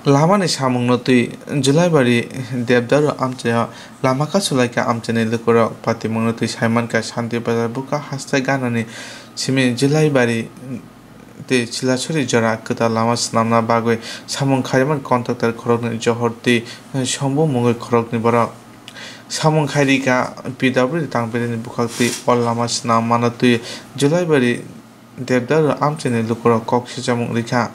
Lamani Shamunoti, Julabari, Debdaro Amcha, Lamaka Sulaika Amchane Lukura, Patimonoti, Shaimanka, Shanti Bazabuka, Hasta Ganani, Simi Julabari, the Chilachuri Jara, Kuta Lamas Namna Bagwe, Samun Kaiman contacted Korogni Johorti, Shombo Mungul Korogni Bara. Samun Kairika, PW, Tampin Bukati, all Lamas Namanatu, Julabari, Debdaro Amchane Lukura, Coxamung Rika.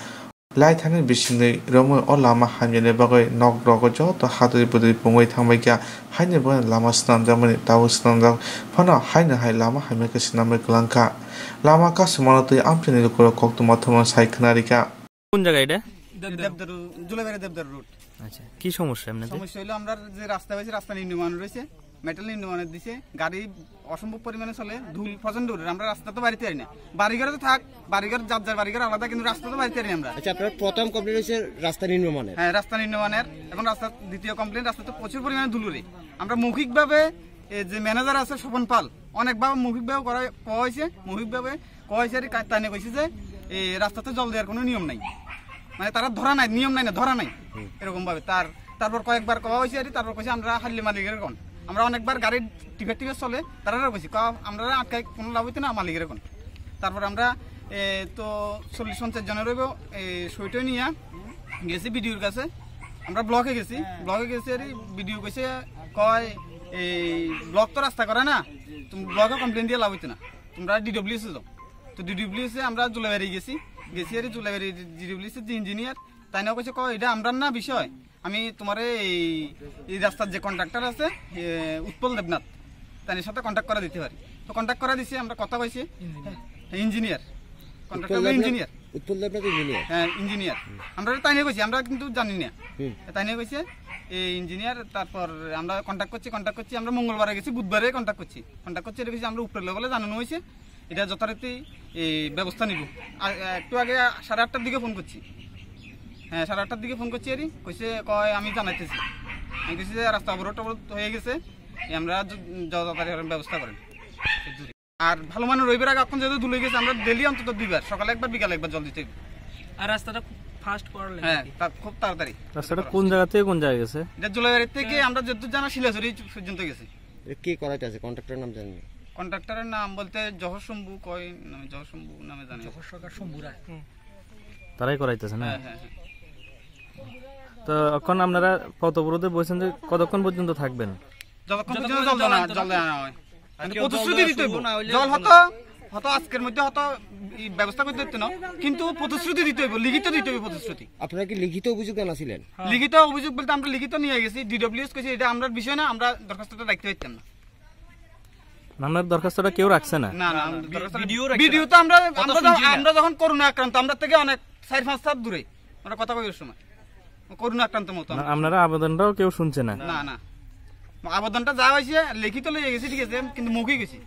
Light hand bishing Romo or Lama Hanya Bagay, knock Rogojo, the Hattori Budi Pumway Tamaka, Hanya Lama Stan Germany, Taos Nanda, Pana Hina High Lama Hamaka Sinama Glanka, Lama Casumonati, Ampin Lukura Kok to Motoman Sai Canarica. Punjagaide? Julabari Debder route. কি সমস্যা এমনি? সমস্যা হলো আমরা যে রাস্তা হয়েছে রাস্তা নির্মাণ রয়েছে মেটাল নির্মাণ দিছে গাড়ি অসম্ভব পরিমাণে চলে ধুল প্রচন্ড আমরা রাস্তা তো বাড়িতে পারি না বাড়িঘরে তো থাক বাড়িঘর যার বাড়িঘর আলাদা কিন্তু রাস্তা তো বাড়িতে পারি আমরা। আচ্ছা আপনার প্রথম কমপ্লেইন হচ্ছে রাস্তা নির্মাণের? হ্যাঁ রাস্তা নির্মাণের এখন রাস্তা দ্বিতীয় কমপ্লেইন রাস্তা তো প্রচুর পরিমাণে ধুলুরে আমরা মৌখিকভাবে যে ম্যানেজার আছে স্বপন পাল অনেকভাবে মৌখিকভাবে করা হয়েছে মৌখিকভাবে কয়েছে তাই না কইছে যে এই রাস্তাতে জল দেওয়ার কোনো নিয়ম নাই মানে তারা ধরা নাই নিয়ম নাই না ধরা নাই এরকম ভাবে তারপর কয়েকবার কওয়া হয়েছে আর তারপর কইছে আমরা হাল্লি মালিকের কোন আমরা অনেকবার গাড়ির টিভে চলে তারা কইছি আমরা আটকায় কোনো লাভ হইতে না মালিকের কোন তারপর আমরা তো 40-50 জনের রইব সইটা নিয়ে গেছি ভিডিওর কাছে আমরা ব্লকে গেছি আর ভিডিও কইছে কয় এই ব্লক তো রাস্তা করে না তুমি ব্লকে কমপ্লেইন দিয়ে লাভ হইতে না তোমরা ডিডব্লিউএস যাও তো ডিডব্লিউএস আমরা জুলাইবাড়ি গেছি আর জুলাইবাড়ি ডিডব্লিউএস যে ইঞ্জিনিয়ার তাই না কইছে কয় এটা আমরার না বিষয় আমি তোমার এই রাস্তার যে কন্ট্রাক্টর আছে উৎপল দেবনাথ তার সাথে কন্ট্যাক্ট করা দিতে পারি তো কন্ট্যাক্ট করা দিছি আমরা কথা কইছি engineer contractor engineer Utpal Debnath engineer হ্যাঁ ইঞ্জিনিয়ার আমরা তাই নিয়ে কইছি আমরা কিন্তু জানি না তাই নিয়ে কইছে এই ইঞ্জিনিয়ার তারপর আমরা কন্ট্যাক্ট করছি আমরা মঙ্গলবারে গেছি বুধবারে কন্ট্যাক্ট করছি রেখেছি আমরা উপরে লেভেলে জানানো হয়েছে এটা যথারীতি এই ব্যবস্থা নিব একটু আগে 8:30টার দিকে ফোন করছি হ্যাঁ 8:30টার দিকে ফোন করছি আরই কইছে কয় আমি জানাইতেছি আমি কইছি যে রাস্তা অবরোধ হয়ে গেছে আমরা যথারীতি ব্যবস্থা করেন আর ভালো মানে রবিবার আগে এখন যেহেতু ধুলে গেছে আমরা ডেলি অন্তত 2বার সকালে একবার বিকালে একবার জল দিতে আর রাস্তাটা ফাস্ট করলে হ্যাঁ খুব তাড়াতাড়ি রাস্তাটা কোন জায়গা থেকে কোন জায়গায় গেছে এটা জুলাইবাড়ি থেকে আমরা যত জানা শিলাচুরি পর্যন্ত গেছি কি করাইতে আছে কন্ট্রাক্টরের নাম জানেন কন্ট্রাক্টরের নাম বলতে জহর শম্ভু কয় নামে জহর শম্ভু নামে জানি জহর সরকার শম্ভুরা তারাই করাইতেছে না হ্যাঁ তো এখন আপনারা কত অবরোধে বলছেন যে কতক্ষণ পর্যন্ত থাকবেন যতক্ষণ পর্যন্ত জল না হয় কিন্তু প্রতিশ্রুতি দিতে হবে জল হতো আজকের মধ্যে হতো ব্যবস্থা করতে হতো না কিন্তু প্রতিশ্রুতি দিতে হবে লিখিত দিতে হবে প্রতিশ্রুতি। আপনারা কি লিখিত অভিযোগ জানাছিলেন? লিখিত অভিযোগ বলতে আমরা লিখিত নিয়ে গেছি ডিডব্লিউএস কইছে এটা আমরার বিষয় না আমরা দরখাস্তটা রাখতে পারতাম না আপনার দরখাস্তটা কেউ রাখছে না না ভিডিও তো আমরা যখন করোনা আক্রান্ত আমরা থেকে অনেক 4-5 ধাপ দূরে আমরা কথা কইর সময় করোনা আক্রান্ত মতো আপনারা আবেদনটাও কেউ শুনছে না না আবেদনটা যা হয়েছে লিখিত লয়ে গেছি ঠিক আছে কিন্তু মুখে গেছি